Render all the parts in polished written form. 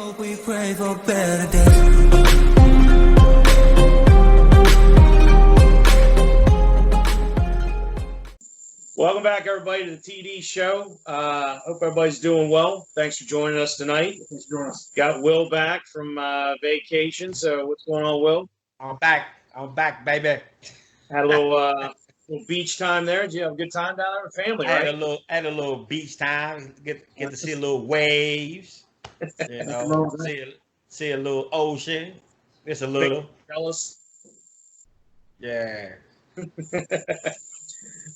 hope we pray for better days. Welcome back, everybody, to the TD show. Hope everybody's doing well. Thanks for joining us tonight. Thanks for joining us. Got Will back from vacation. So what's going on, Will? I'm back, baby. Had a little beach time there. Did you have a good time down there with family, I right? had a little beach time. Get to see a little waves. You know, see a little ocean. Just a little. Jealous. Yeah.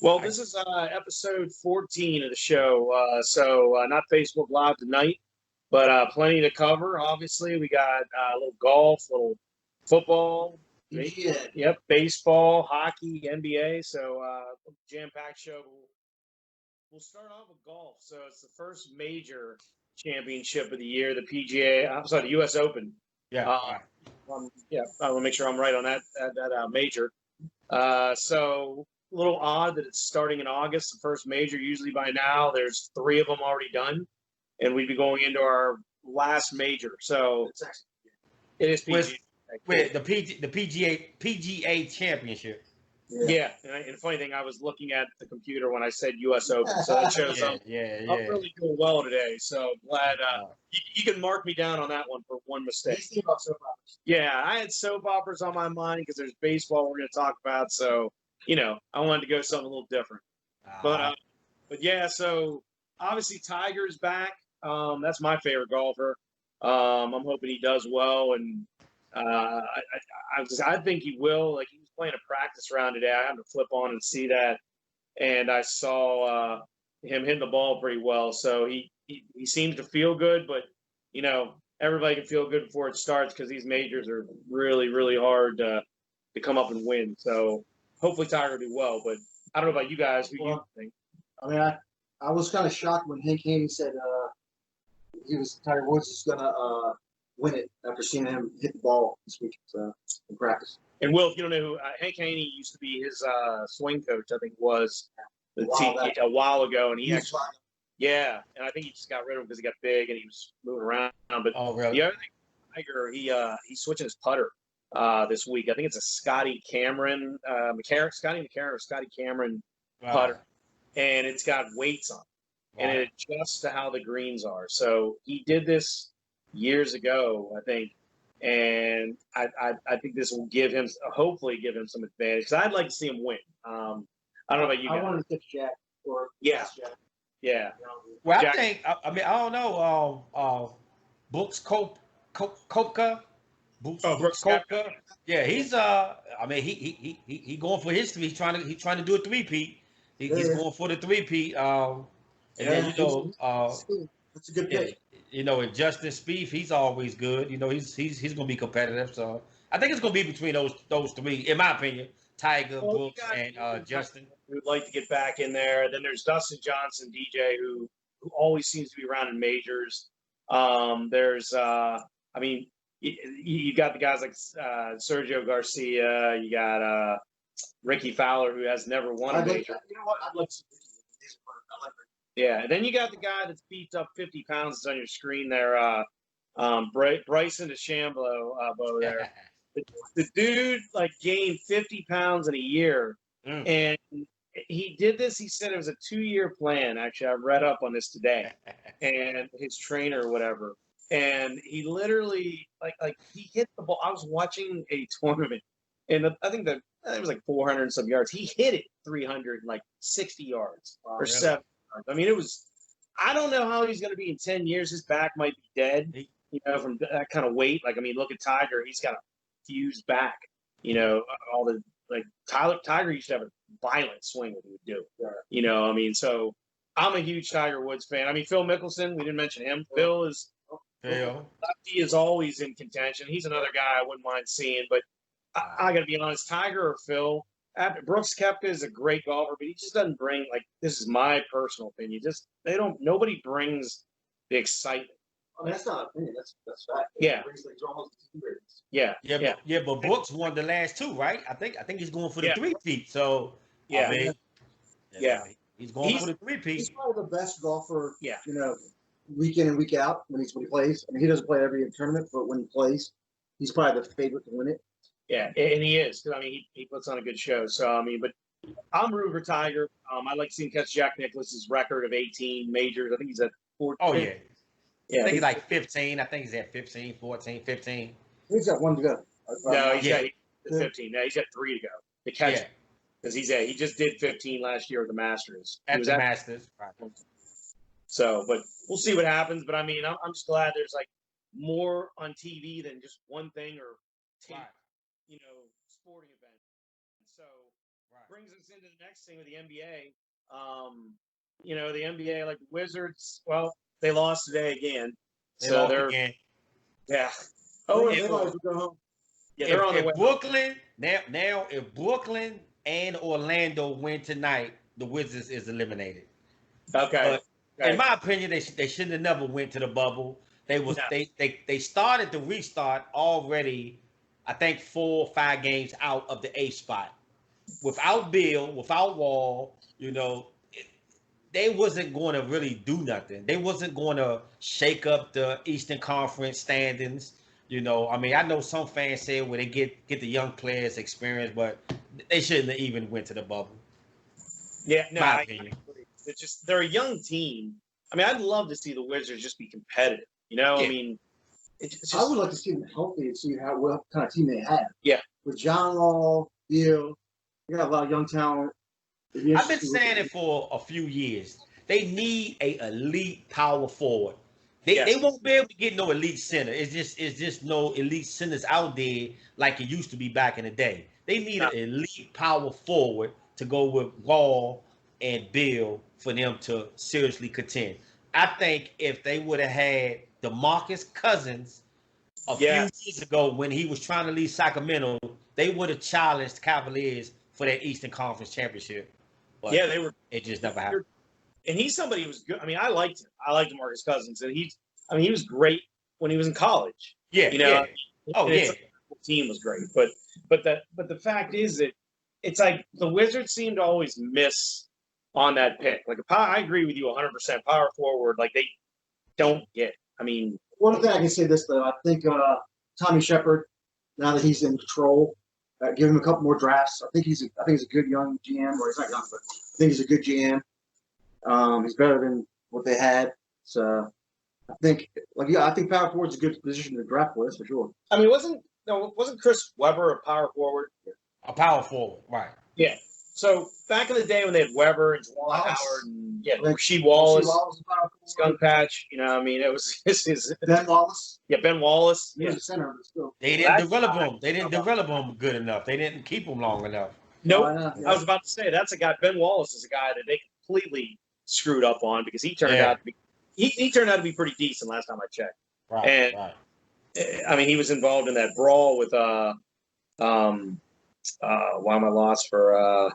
Well, this is episode 14 of the show. So not Facebook Live tonight, but plenty to cover. Obviously, we got a little golf, a little football. Yep, baseball, hockey, NBA. So jam-packed show. We'll start off with golf. So it's the first major championship of the year, the PGA. I'm sorry, the U.S. Open. Yeah. I want to make sure I'm right on that major. So a little odd that it's starting in August, the first major. Usually by now there's 3 of them already done, and we'd be going into our last major. So it is PGA. With the PGA Championship. Yeah. And the funny thing, I was looking at the computer when I said U.S. Open, so that shows I'm really doing well today. So glad you can mark me down on that one for one mistake. Yeah, I had soap operas on my mind because there's baseball we're going to talk about. So, I wanted to go something a little different. But yeah, so obviously Tiger's back. That's my favorite golfer. I'm hoping he does well, and I think he will. Like, he was playing a practice round today. I had to flip on and see that, and I saw him hitting the ball pretty well. So he seems to feel good, but everybody can feel good before it starts because these majors are really, really hard to come up and win. So hopefully Tiger will do well. But I don't know about you guys. Who you think? I mean, I was kind of shocked when Hank Haney said Tiger Woods is gonna win it after seeing him hit the ball this week in practice. And Will, if you don't know who Hank Haney used to be, his swing coach, I think, was a while ago, and he actually, and I think he just got rid of him because he got big and he was moving around. But really? The other thing, Tiger, he's switching his putter this week. I think it's a Scotty Cameron putter, and it's got weights on it, and it adjusts to how the greens are. So he did this years ago, I think. And I think this will hopefully give him some advantage. Because I'd like to see him win. I don't know about you guys. I wanted to pick Jack or Jack. Yeah. Well, Jack. I don't know. Brooks Koepka. Brooks Koepka. Yeah, he's he going for his 3. He's trying to do a 3-peat. He's going for the 3-peat. And then that's a good pick. And Justin Spieth, he's always good. He's going to be competitive. So I think it's going to be between those 3, in my opinion. Tiger, Brooks, and Justin. Who'd like to get back in there. Then there's Dustin Johnson, DJ, who always seems to be around in majors. There's, you got the guys like Sergio Garcia. You got Ricky Fowler, who has never won a major. You know what? I'd like to see Yeah, and then you got the guy that's beefed up 50 pounds that's on your screen there, Bryson DeChambeau there. The dude gained 50 pounds in a year, and he did this. He said it was a 2-year plan. Actually, I read up on this today, and his trainer or whatever, and he literally he hit the ball. I was watching a tournament, and I think it was like 400 and some yards. He hit it 360 yards or 7. I mean, I don't know how he's going to be in 10 years. His back might be dead, from that kind of weight. Look at Tiger. He's got a fused back, all the, Tiger used to have a violent swing that he would do, so I'm a huge Tiger Woods fan. I mean, Phil Mickelson, we didn't mention him. Phil is always in contention. He's another guy I wouldn't mind seeing, but I got to be honest, Tiger or Phil. Brooks Koepka is a great golfer, but he just doesn't bring, this is my personal opinion. Nobody brings the excitement. I mean, that's not an opinion. That's fact. Yeah. Yeah. But Brooks won the last 2, right? I think he's going for the 3-peat. So he's going for the 3-peat. He's probably the best golfer. Yeah. week in and week out when he plays. I mean, he doesn't play every tournament, but when he plays, he's probably the favorite to win it. Yeah, and he is. I mean, he puts on a good show. So I mean, but I'm rooting for Tiger. I'd like to see him catch Jack Nicklaus's record of 18 majors. I think he's at 14. Oh yeah. Yeah, I think he's like 15. I think he's at 15, 14, 15. He's got one to go. No, he's Yeah. got 15. No, he's got 3 to go to catch Yeah. because he just did 15 last year at the Masters. He At was the Masters. Right. So, but we'll see what happens. But I mean, I'm just glad there's like more on TV than just one thing or tape, Right. sporting event. So Right. brings us into the next thing with the NBA. The NBA, like the Wizards, well, they lost today again. They so lost they're again. yeah. Oh, and they might as well go home. yeah, they're on the If way. Brooklyn now if Brooklyn and Orlando win tonight, the Wizards is eliminated. Okay. But in my opinion, they shouldn't have never went to the bubble. They started the restart already. I think 4 or 5 games out of the 8th spot, without Bill, without Wall. They wasn't going to really do nothing. They wasn't going to shake up the Eastern Conference standings. I mean, I know some fans say when they get the young players experience, but they shouldn't have even went to the bubble. Yeah, no, My I opinion. agree. It's just they're a young team. I mean, I'd love to see the Wizards just be competitive. I Yeah. mean, it's just I would like to see them healthy and see what kind of team they have. Yeah. With John Wall, Bill, they got a lot of young talent. I've been saying it for a few years. They need a elite power forward. They won't be able to get no elite center. It's just no elite centers out there like it used to be back in the day. They need an elite power forward to go with Wall and Bill for them to seriously contend. I think if they would have had DeMarcus Cousins a few years ago when he was trying to leave Sacramento, they would have challenged Cavaliers for that Eastern Conference championship. But they were. It just never happened. And he's somebody who was good. I mean, I liked him. I liked DeMarcus Cousins, and he was great when he was in college. Yeah. Oh yeah. The team was great, but the fact is that it's like the Wizards seem to always miss on that pick. Like I agree with you 100%. Power forward, like they don't get. I mean, one thing I can say this though, I think Tommy Shepard, now that he's in control, give him a couple more drafts. I think he's a good young GM, or he's not young, but I think he's a good GM. He's better than what they had. So I think power forward's a good position to draft for, that's for sure. I mean, wasn't Chris Webber a power forward? A power forward, right? Yeah. So back in the day when they had Webber and Juwan Howard and Rasheed Wallace, Skunk Patch, I mean, it was Ben Wallace. Yeah, Ben Wallace. He was a center, but still. They didn't develop him. They didn't develop him good enough. They didn't keep him long enough. Nope. I was about to say that's a guy. Ben Wallace is a guy that they completely screwed up on because he turned out to be he turned out to be pretty decent last time I checked. Right. And I mean, he was involved in that brawl with why am I lost for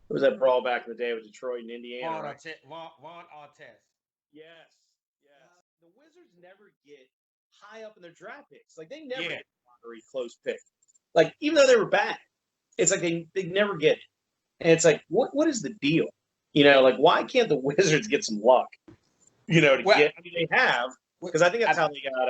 what was that brawl back in the day with Detroit and Indiana? Ron Artest. Yes. The Wizards never get high up in their draft picks. Like they never get a very close pick. Like even though they were bad, it's like they never get it. And it's like, what is the deal? Like why can't the Wizards get some luck? Get. I mean, they have because I think that's how they got.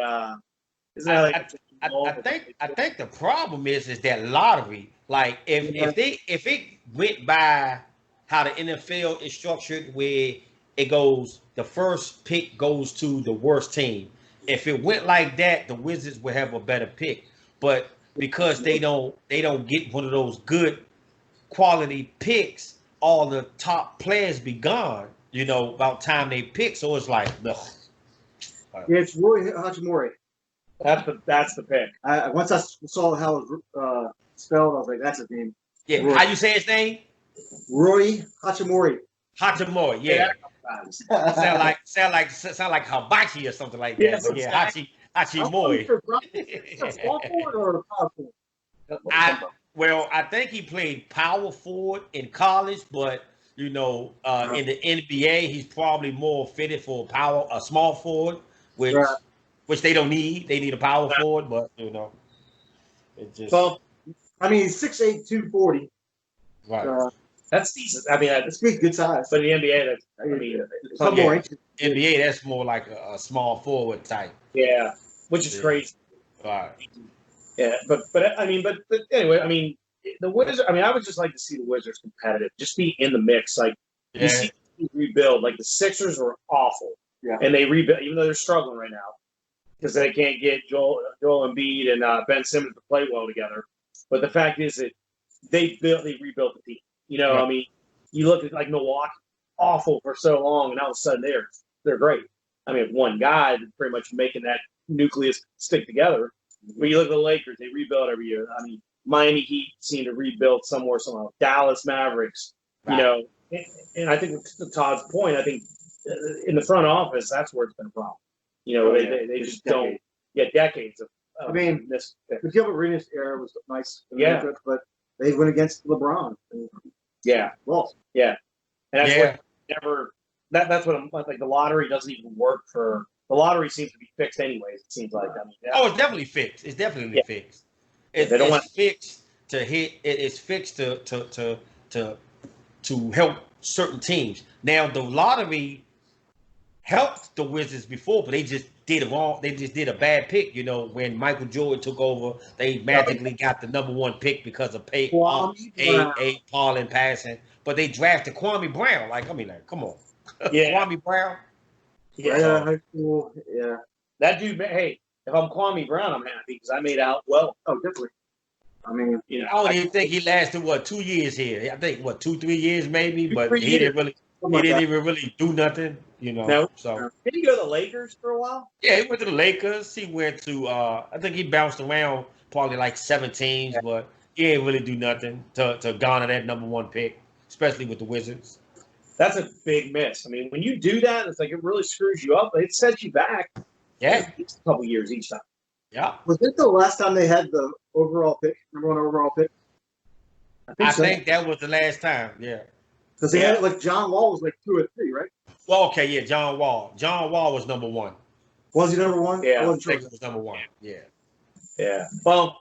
I think the problem is that lottery. Like if it went by how the NFL is structured, where it goes, the first pick goes to the worst team. If it went like that, the Wizards would have a better pick. But because they don't get one of those good quality picks, all the top players be gone. About time they pick. So it's like, ugh. Yeah, it's Roy Hachimura. That's the pick. Once I saw how it was spelled, I was like, that's his name. Yeah, Roy. how you say his name? Roy Hachimura. Hachimura, yeah. sound like hibachi or something like that. Yes, But yeah, Hachimura. Small forward or power forward? I think he played power forward in college, but in the NBA, he's probably more fitted for a small forward, which they don't need. They need a power forward, but it just. Well, I mean, 6'8", 240. Right. That's decent. I mean, That's pretty good size. but in the NBA, that's, I mean, a couple more inches. NBA, that's more like a small forward type. yeah, which is Yeah. crazy. All right. Yeah, but I mean, but anyway, I mean, the Wizards. I mean, I would just like to see the Wizards competitive, just be in the mix. Like you Yeah. see, teams rebuild. Like the Sixers were awful, Yeah. and they rebuild even though they're struggling right now because they can't get Joel Embiid and Ben Simmons to play well together. But the fact is that they rebuilt the team. You know, Right. I mean, you look at like Milwaukee, awful for so long, and all of a sudden they're great. I mean, one guy that's pretty much making that nucleus stick together. When you look at the Lakers, they rebuild every year. I mean, Miami Heat seem to rebuild somewhere, somehow. Dallas Mavericks, you know, and I think to Todd's point, I think in the front office, that's where it's been a problem. You know, they just don't get decades of. I mean, this. the Gilbert Arenas era was nice. Yeah. But they went against LeBron. Yeah. Well, yeah. And that's Yeah. what never. That's what I'm like. The lottery doesn't even work for. The lottery seems to be fixed anyways. It seems like. I mean, Oh, it's definitely fixed. It's definitely fixed. It's, they don't it's want- fixed to hit. It's fixed to help certain teams. Now the lottery helped the Wizards before, but they just did it wrong. They just did a bad pick. You know, when Michael Jordan took over, they magically got the #1 pick because of Kwame Brown. Paul and passing. But they drafted Kwame Brown. Like, I mean, like, come on, Yeah. Kwame Brown. right out of high school. Yeah. That dude. Hey, if I'm Kwame Brown, I'm happy because I made out well. Oh, definitely. I mean, You know, I don't even think he lasted 2 years here. I think 2-3 years maybe, but 3 he didn't really. something He like didn't that. even really do nothing, you know. No. So did he go to the Lakers for a while? yeah, he went to the Lakers. He went to I think he bounced around probably like 7 teams, but he didn't really do nothing to garner that #1 pick, especially with the Wizards. That's a big miss. I mean, when you do that, it's like it really screws you up. It sets you back. Yeah, A couple years each time. yeah. Was it the last time they had the overall pick, #1 overall pick? I so. think that was the last time. Yeah. Because they had like John Wall was like 2 or 3, right? Well, okay, yeah. John Wall. John Wall was #1. Was he #1? Yeah. I wasn't I sure. think it was #1. Yeah. Yeah. Well,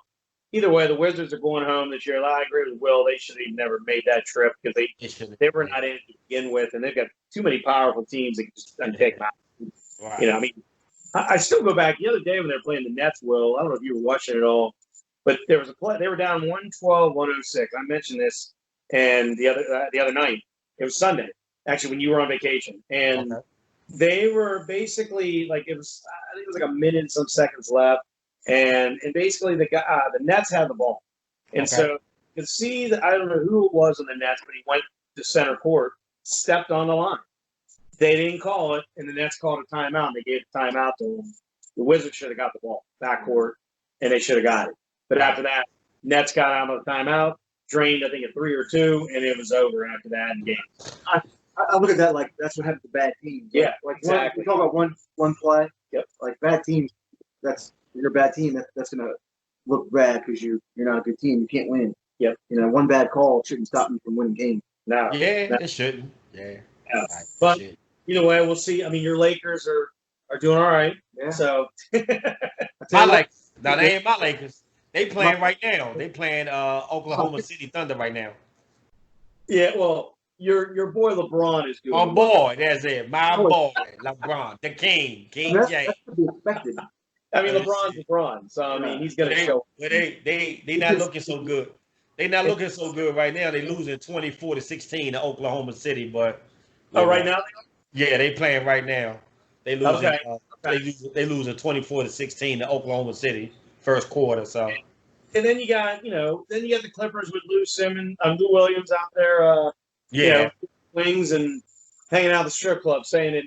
either way, the Wizards are going home this year. I agree with Will. They should have never made that trip because It should've- they were not in it to begin with, and they've got too many powerful teams that can just take them out. Right. You know, I mean, I still go back the other day when they were playing the Nets. Will, I don't know if you were watching it all, but there was a play. They were down 112-106. I mentioned this, and the other night it was Sunday, actually, when you were on vacation, and Okay. they were basically like it was. I think it was like a minute and some seconds left, and basically the Nets had the ball, and Okay. so you could see that I don't know who it was on the Nets, but he went to center court, stepped on the line. They didn't call it, and the Nets called a timeout, and they gave the timeout to them. The Wizards should have got the ball backcourt, and they should have got it. But after that, Nets got out of the timeout, drained, I think, a 3 or 2, and it was over after that in game. I look at that like that's what happened to bad teams. Yeah, like exactly. We talk about one play. Yep. Like bad teams, you're a bad team. That's gonna look bad because you're not a good team. You can't win. Yep. You know, one bad call shouldn't stop you from winning games. No. Yeah, it shouldn't. Yeah. Yeah. Right, But- shit. Either way, we'll see. I mean, your Lakers are doing all right. Yeah. So My Lakers. Now they ain't my Lakers. They playing right now. They playing Oklahoma City Thunder right now. yeah, well, your boy LeBron is good. My boy, that's it. My Oh, boy, LeBron, the King That's James. to be expected. I mean, Let's LeBron's see. LeBron, so I mean, he's gonna They, show. but they not looking so good. They not looking so good right now. They losing 24-16 to Oklahoma City, but Oh, right now. yeah, they playing right now. They losing. Okay. They losing 24-16 to Oklahoma City first quarter. So And then you got the Clippers with Lou Simmons, Lou Williams out there, yeah, wings and hanging out at the strip club, saying it.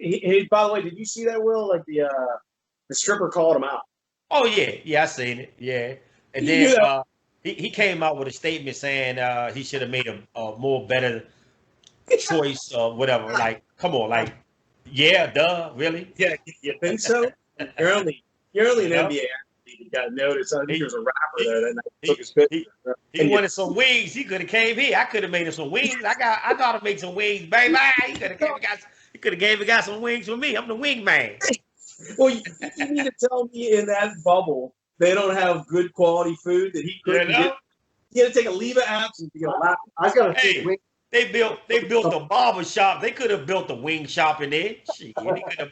He, by the way, did you see that, Will? Like the stripper called him out. oh yeah, I seen it. Yeah, and You then know- he came out with a statement saying he should have made a more better choice or whatever. Like, come on, like, yeah, duh, really? Yeah, you think so? You're only an Yeah. NBA athlete. You got noticed. I think He- there's a rapper there that night he- took his picture. He wanted some wings. He could have came here. I could have made him some wings. I thought I'd make some wings, baby. He could have gave a guy some wings for me. I'm the wing man. Well, you mean to tell me in that bubble they don't have good quality food that he couldn't You know? get? You got to take a leave of absence to get a lap. I got to Hey, think. they built a barber shop. They could have built a wing shop in there. Shit, they could have,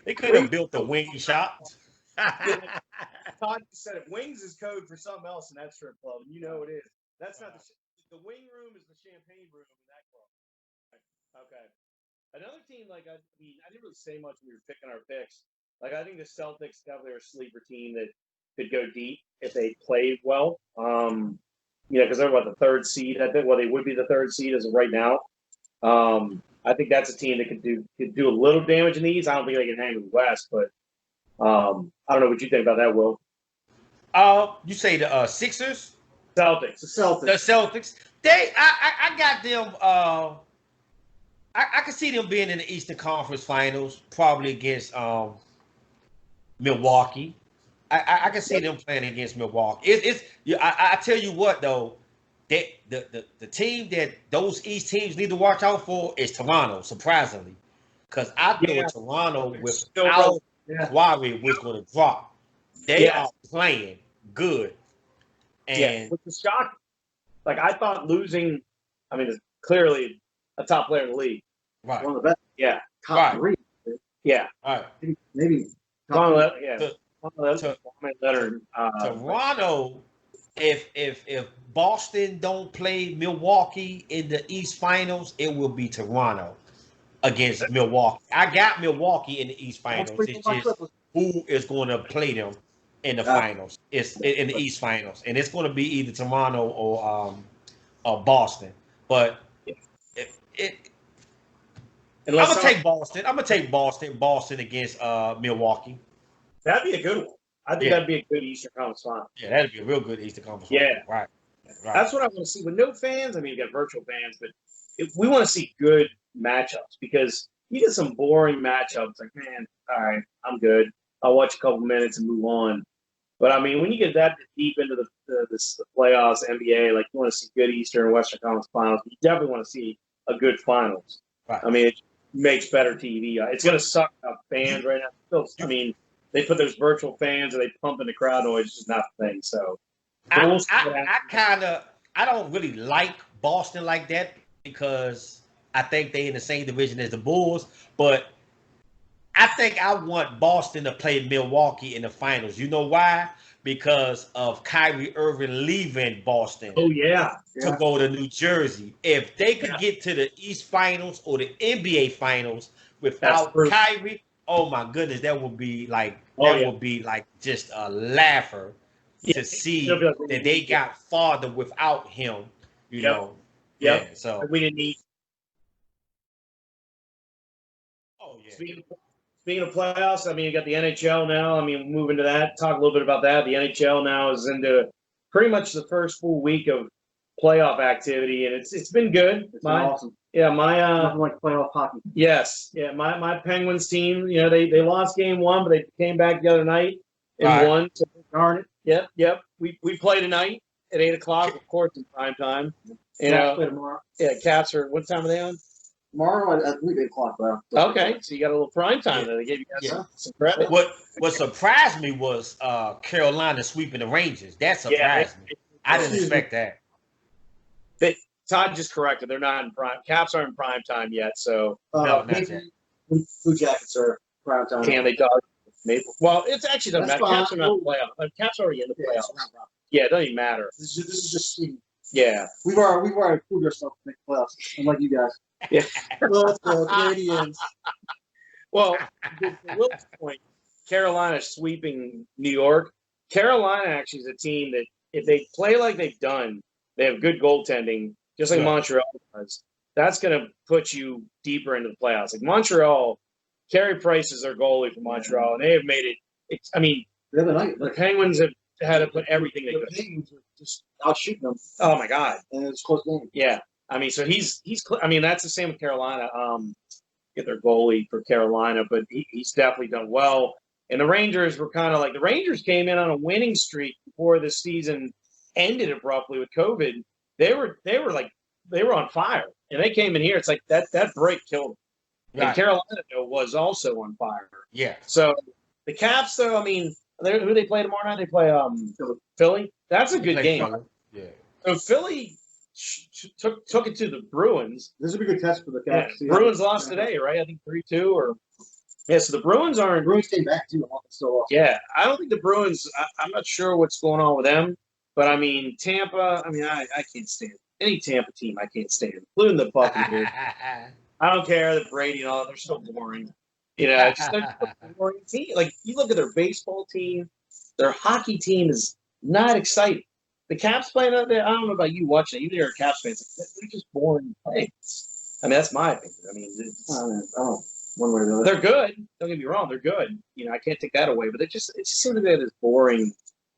they could have built a wing shop. Todd said it. Wings is code for something else in that strip club, and you know it is. That's not the wing room is the champagne room in that club. Okay. Another team, like I didn't really say much when we were picking our picks. Like I think the Celtics definitely are a sleeper team that could go deep if they played well. Because they're the third seed. I think they would be the third seed as of right now. I think that's a team that could do a little damage in the East. I don't think they can hang with the West, but I don't know what you think about that, Will. You say the Sixers? Celtics. The Celtics. I got them. I can see them being in the Eastern Conference Finals, probably against Milwaukee. I can see them playing against Milwaukee. I tell you what though, the team that those East teams need to watch out for is Toronto. Surprisingly, because I thought Toronto without Kawhi was going to drop. They are playing good, and which is shocking. Like I thought losing. I mean, it's clearly a top player in the league. Right. One of the best. Yeah. Top three. Yeah. All right. Maybe. Toronto. If Boston don't play Milwaukee in the East Finals, it will be Toronto against Milwaukee. I got Milwaukee in the East Finals. It's just who is going to play them in the finals. It's in the East Finals, and it's going to be either Toronto or Boston. But I'm gonna take Boston. I'm gonna take Boston against Milwaukee. That'd be a good one. I think that'd be a good Eastern Conference final. Yeah, that'd be a real good Eastern Conference final. Yeah, right. That's what I want to see. With no fans, I mean, you got virtual fans, but we want to see good matchups because you get some boring matchups. Like, man, all right, I'm good. I'll watch a couple minutes and move on. But I mean, when you get that deep into the playoffs, NBA, like you want to see good Eastern and Western Conference finals. You definitely want to see a good finals. Right. I mean, it makes better TV. It's going to suck up fans right now. I mean, they put those virtual fans and they pump in the crowd noise. It's just not the thing. So I don't really like Boston like that because I think they in the same division as the Bulls. But I think I want Boston to play Milwaukee in the finals. You know why? Because of Kyrie Irving leaving Boston. Oh, yeah. To go to New Jersey. If they could get to the East Finals or the NBA Finals without Kyrie, oh my goodness, that would be like just a laugher to see that they got farther without him. You know. Yeah. So we didn't need. Oh yeah. Speaking of playoffs, I mean, you got the NHL now. I mean, moving to that, talk a little bit about that. The NHL now is into pretty much the first full week of playoff activity, and it's been good. It's been awesome. Yeah, nothing like playoff hockey. Yes, yeah, my Penguins team. You know, they lost game one, but they came back the other night and won. So darn it. Yep. We play tonight at 8:00, of course, in prime time. Caps play tomorrow. Yeah, Caps are. What time are they on? Tomorrow, I believe 8:00, bro. Okay, so you got a little prime time there. They gave you guys some credit. What surprised me was Carolina sweeping the Rangers. That surprised me. I didn't expect that. Todd just corrected. They're not in prime. Caps aren't in prime time yet. So no, not yet. Blue Jackets are prime time. Can they dog Maple? Well, it's actually doesn't matter. Caps are not in the playoffs. Caps are already in the playoffs. Yeah, it doesn't even matter. This is just yeah. We've already proved ourselves to make the playoffs, unlike you guys. Yeah. Let's go, Canadians. Well, to Will's point, Carolina sweeping New York. Carolina actually is a team that if they play like they've done, they have good goaltending, just like Montreal does. That's going to put you deeper into the playoffs. Like Montreal, Carey Price is their goalie for Montreal, and they have made it. I mean, the other night, the Penguins have had to put everything they could. The Penguins are just out shooting them. Oh my God! And it's a close game. Yeah, I mean, so he's. I mean, that's the same with Carolina. Get their goalie for Carolina, but he's definitely done well. And the Rangers were kind of like the Rangers came in on a winning streak before the season ended abruptly with COVID. They were on fire, and they came in here. It's like that break killed them. Right. And Carolina was also on fire. Yeah. So the Caps, though, I mean, Who they play tomorrow night? They play Philly. That's a good game. Philly. Yeah. So Philly took it to the Bruins. This would be a good test for the Yeah, Caps. Bruins lost today, right? I think 3-2 or so the Bruins aren't. Bruins came back too. So Yeah, I don't think the Bruins. I'm not sure what's going on with them, but I mean Tampa. I mean, I can't stand any Tampa team. I can't stand, including the Buccaneers. I don't care that Brady and all. They're so boring. It's just a boring team. Like you look at their baseball team, their hockey team is not exciting. The Caps playing out there. I don't know about you watching it. Even if you're a Caps fan, they're just boring players. I mean, that's my opinion. I mean, one way or the other. they're good. Don't get me wrong. They're good. I can't take that away. But it just seems to be this boring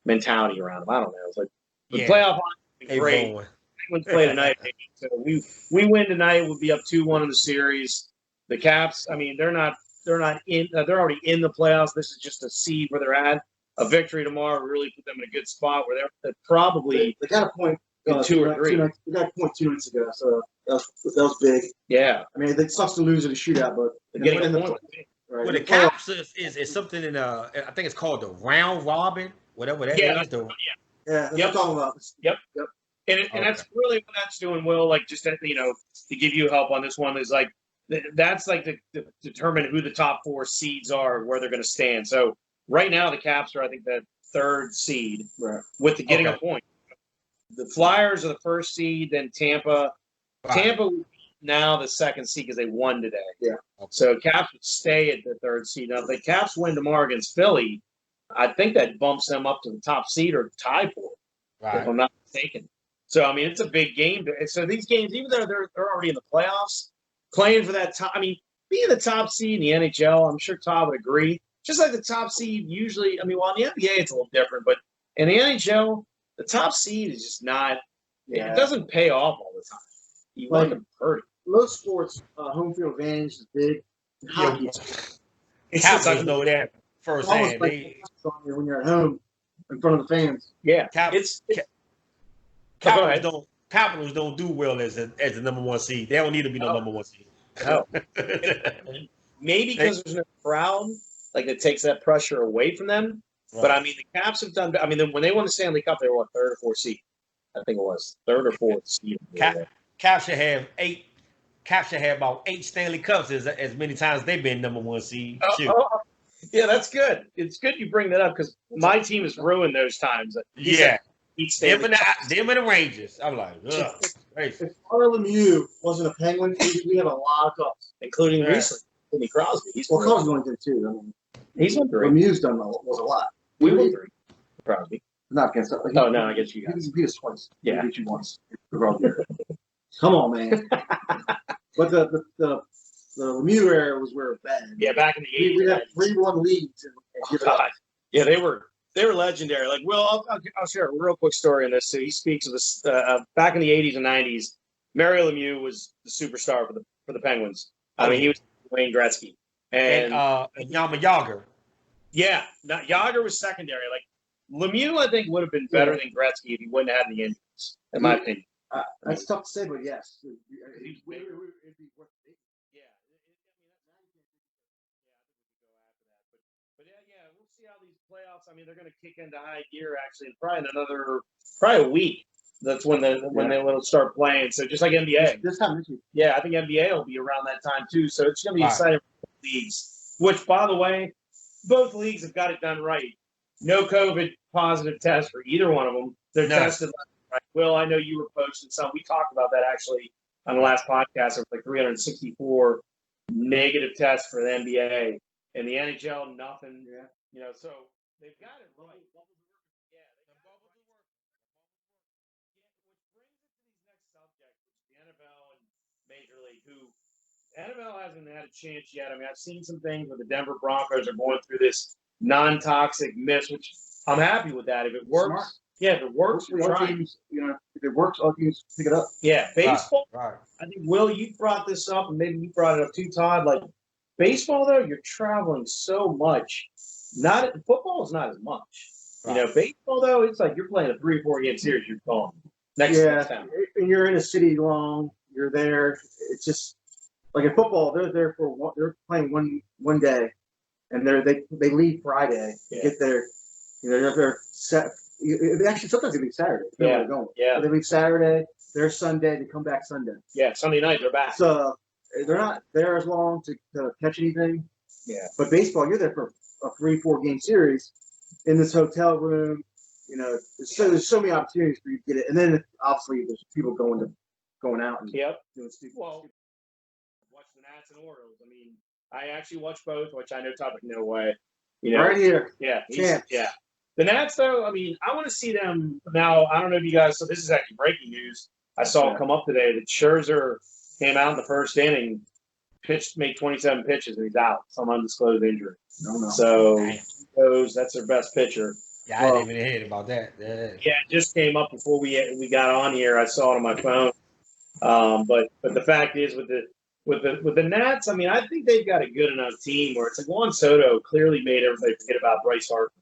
mentality around them. I don't know. It's like the playoff line would be great. Penguins play tonight. So we win tonight. We'll be up 2-1 in the series. The Caps. I mean, they're not in. They're already in the playoffs. This is just a seed where they're at. A victory tomorrow would really put them in a good spot where they're probably they got a point. 2 or 3. They got a point 2 nights ago, so that was big. Yeah, I mean, it sucks to lose in a shootout, but getting a point. Right. Well, the Caps is something in I think it's called the round robin, whatever that is. Yeah, that's what I'm talking about. Yep. And that's really what that's doing, Will. Like just to give you help on this one is like that's like to determine who the top 4 seeds are, where they're going to stand. So right now the Caps are, I think, the 3rd seed with the getting a point. The Flyers are the 1st seed, then Tampa. Right. Tampa now the 2nd seed because they won today. Yeah. So Caps would stay at the 3rd seed. Now if the Caps win tomorrow against Philly, I think that bumps them up to the top seed or tie for it, if I'm not mistaken. So I mean, it's a big game. So these games, even though they're already in the playoffs, playing for that top. I mean, being the top seed in the NHL, I'm sure Todd would agree. Just like the top seed usually. I mean, well, in the NBA it's a little different, but in the NHL, the top seed is just not. Yeah. It doesn't pay off all the time. You want to hurt it. Most sports, home field advantage is big. Hockey, Caps know that firsthand. Like when you're at home in front of the fans. Yeah, Capitals don't do well as the number 1 seed. They don't need to be the number 1 seed. No. Maybe because there's no crowd, like it takes that pressure away from them. Right. But I mean, the Caps have done. I mean, when they won the Stanley Cup, they were 3rd or 4th seed. I think it was 3rd or 4th seed. Caps should have 8. Caps should have about 8 Stanley Cups as many times they've been number 1 seed. Yeah, that's good. It's good you bring that up because my team has ruined those times. Them and the Rangers. I'm like, ugh. If Lemieux wasn't a Penguin, we have a lot of cups, including recently Sidney Crosby. Crosby's won 2 too. I mean, he's won 3. Lemieux's done was a lot. We won 3. Crosby. Not against us. No, I guess you guys. He beat us twice. Yeah, he beat you once. Come on, man. But the Lemieux era was where it was bad. Yeah, back in the 80s. We had 3-1 leads. Yeah, they were legendary. Like, Will, I'll share a real quick story on this. So he speaks of this back in the 80s and 90s. Mario Lemieux was the superstar for the Penguins. I mean, he was Wayne Gretzky and Yama Yager. Yeah, Yager was secondary. Like Lemieux, I think would have been better than Gretzky if he wouldn't have had the injuries, in my opinion. That's tough to say, but yes. We'll see how these playoffs. I mean, they're going to kick into high gear actually in probably a week. That's when they'll start playing. So just like NBA. This time, yeah, I think NBA will be around that time too. So it's going to be exciting for both leagues. Which, by the way, both leagues have got it done right. No COVID positive test for either one of them. They're tested. Right. Will, I know you were posting some. We talked about that actually on the last podcast. It was like 364 negative tests for the NBA. And the NHL, nothing. Yeah. So they've got it right. Yeah, the bubbles are working. Which brings it to these next subjects, which is the NFL and Major League, who NFL hasn't had a chance yet. I mean, I've seen some things where the Denver Broncos are going through this non-toxic mist, which I'm happy with that. If it works, if it works, we're trying. If it works, all teams pick it up. Yeah, baseball. Right. I think, Will, you brought this up, and maybe you brought it up too, Todd. Like, baseball, though, you're traveling so much. Football is not as much. Right. Baseball, though, it's like you're playing a 3 or 4 game series. You're gone. Next time. And you're in a city long. You're there. It's just like in football. They're playing one day, and they leave Friday. Get there. You know, they're set. Actually, sometimes they leave Saturday. They know where they're going. Yeah. But they leave Saturday. They're Sunday. They come back Sunday. Yeah, Sunday night they're back. So they're not there as long to catch anything. Yeah. But baseball, you're there for a 3-4 game series in this hotel room. You know, there's so many opportunities for you to get it. And then obviously there's people going out and doing stupid. Well, watch the Nats and Orioles. I mean, I actually watch both, which I know Topic no way. You know, right here. Yeah. Champ. Yeah. The Nats, though, I mean, I want to see them now. I don't know if you guys. So this is actually breaking news. I saw it come up today that Scherzer came out in the first inning, made 27 pitches, and he's out. Some undisclosed injury. No. So that's their best pitcher. Yeah, I didn't even hear about that. Yeah, it just came up before we got on here. I saw it on my phone. But the fact is, with the Nats, I mean, I think they've got a good enough team where it's like Juan Soto clearly made everybody forget about Bryce Harper,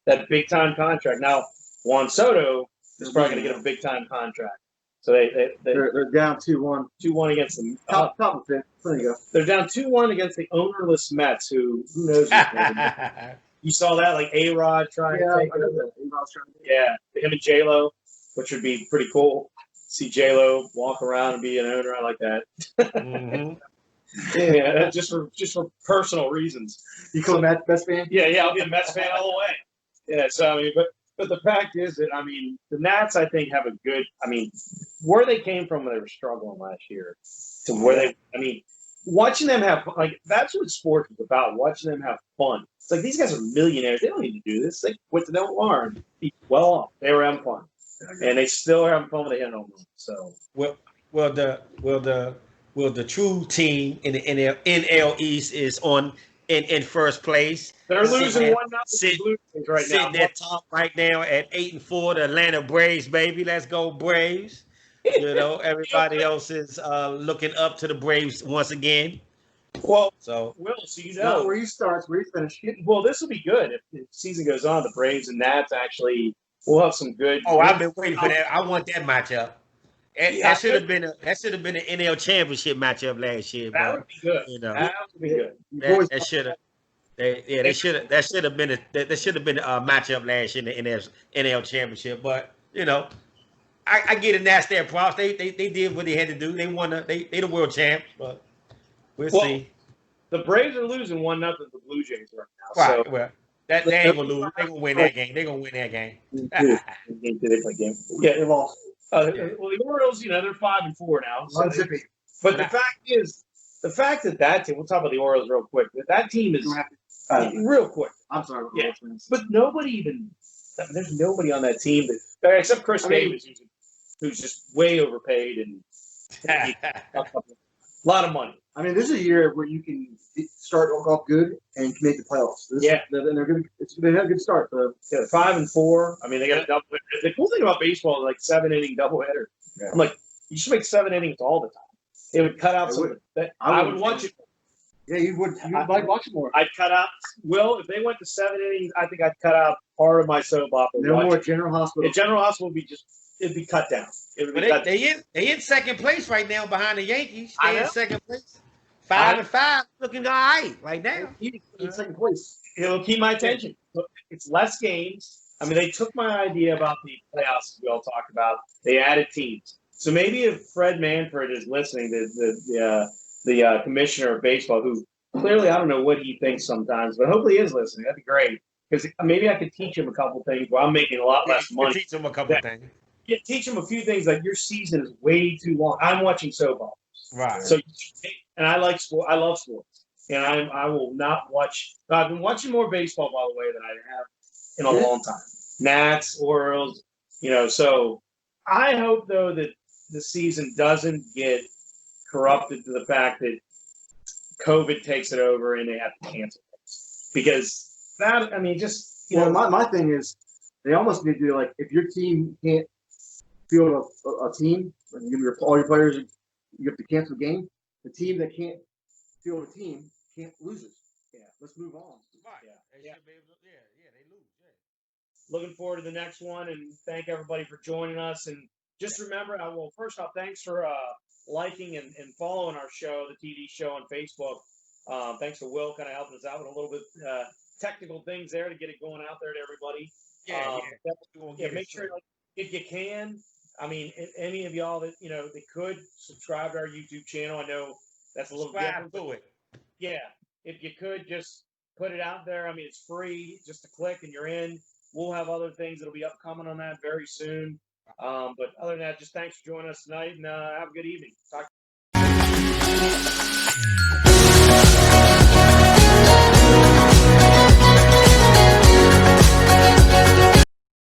that big time contract. Now Juan Soto is probably going to get a big time contract. So they're down 2-1. 2-1 against them. Top of fifth. There you go. They're down 2-1 against the ownerless Mets, who knows. You saw that, like A-Rod trying to take over. Yeah, him and J-Lo, which would be pretty cool. See J-Lo walk around and be an owner. I like that. Mm-hmm. Yeah, just for personal reasons. You call Mets best fan? Yeah, I'll be a Mets fan all the way. Yeah, so I mean, but the fact is that I mean, the Nats I think have a good. I mean, where they came from when they were struggling last year to where they. I mean, watching them have like that's what sports is about. Watching them have fun. It's like these guys are millionaires. They don't need to do this. They went to no harm. Well off. They were having fun, and they still are having fun with the hit home run. So Well, the true team in the NL East is in first place. They're losing 1-0 to Blue Jays right now. Sitting at top right now at 8-4, the Atlanta Braves, baby. Let's go Braves. You know, everybody else is looking up to the Braves once again. Well, so you Not know where you start, where you finish. Well, this will be good if the season goes on. The Braves and Nats actually will have some good. Oh, I've been waiting for that. I want that matchup. That should have been an NL Championship matchup last year. That would be good. You know, that would be good. That should have. That should have been a matchup last year in the NL Championship. But you know, I get it. That's their props. They did what they had to do. They won. They the world champs. But we'll see. The Braves are losing 1-0 to the Blue Jays right now. Right. So Well, they ain't gonna lose. They gonna win that game. They gonna win that game. they play game. Yeah, they lost. Well, the Orioles, you know, they're 5-4 now. So but the fact that team. We'll talk about the Orioles real quick. That team is real quick. I'm sorry. Yeah, but nobody even. There's nobody on that team that except Chris Davis, who's just way overpaid and a lot of money. I mean, this is a year where you can start off good and make the playoffs. And they're going to. They had a good start. So. Yeah, 5-4. I mean, they got a double. The cool thing about baseball is like 7-inning doubleheader. Yeah. I'm like, you should make 7 innings all the time. It would cut out some. I would watch it. Yeah, you would. You'd like watching more. I'd cut out. Will, if they went to 7 innings, I think I'd cut out part of my soap opera. No more General Hospital. The General Hospital would be it'd be cut down. They in second place right now behind the Yankees. They in second place. 5-5, looking all right right now. In second place. It'll keep my attention. It's less games. I mean, they took my idea about the playoffs we all talked about. They added teams. So maybe if Fred Manfred is listening, the commissioner of baseball, who clearly I don't know what he thinks sometimes, but hopefully he is listening. That'd be great. Because maybe I could teach him a couple things while I'm making a lot less money. Teach him a couple things. Yeah, teach him a few things like your season is way too long. I'm watching soap operas. Right. So, and I like sport. I love sports, and I will not watch. I've been watching more baseball, by the way, than I have in a long time. Nats, Orioles, you know. So I hope though that the season doesn't get corrupted to the fact that COVID takes it over and they have to cancel things, because that, I mean, just you know, my thing is they almost need to do like if your team can't field a team, and give all your players. You have to cancel the game. The team that can't field a team can't lose it. Yeah, let's move on. Right. Yeah. They lose. Yeah. Looking forward to the next one, and thank everybody for joining us. And just remember, first off, thanks for liking and following our show, the TV show on Facebook. Thanks to Will kind of helping us out with a little bit technical things there to get it going out there to everybody. Yeah, Make sure, like, if you can, I mean, any of y'all that, that could subscribe to our YouTube channel. I know that's a little different. To it. Yeah, if you could just put it out there. I mean, it's free, just a click and you're in. We'll have other things that'll be upcoming on that very soon. But other than that, just thanks for joining us tonight, and have a good evening. Talk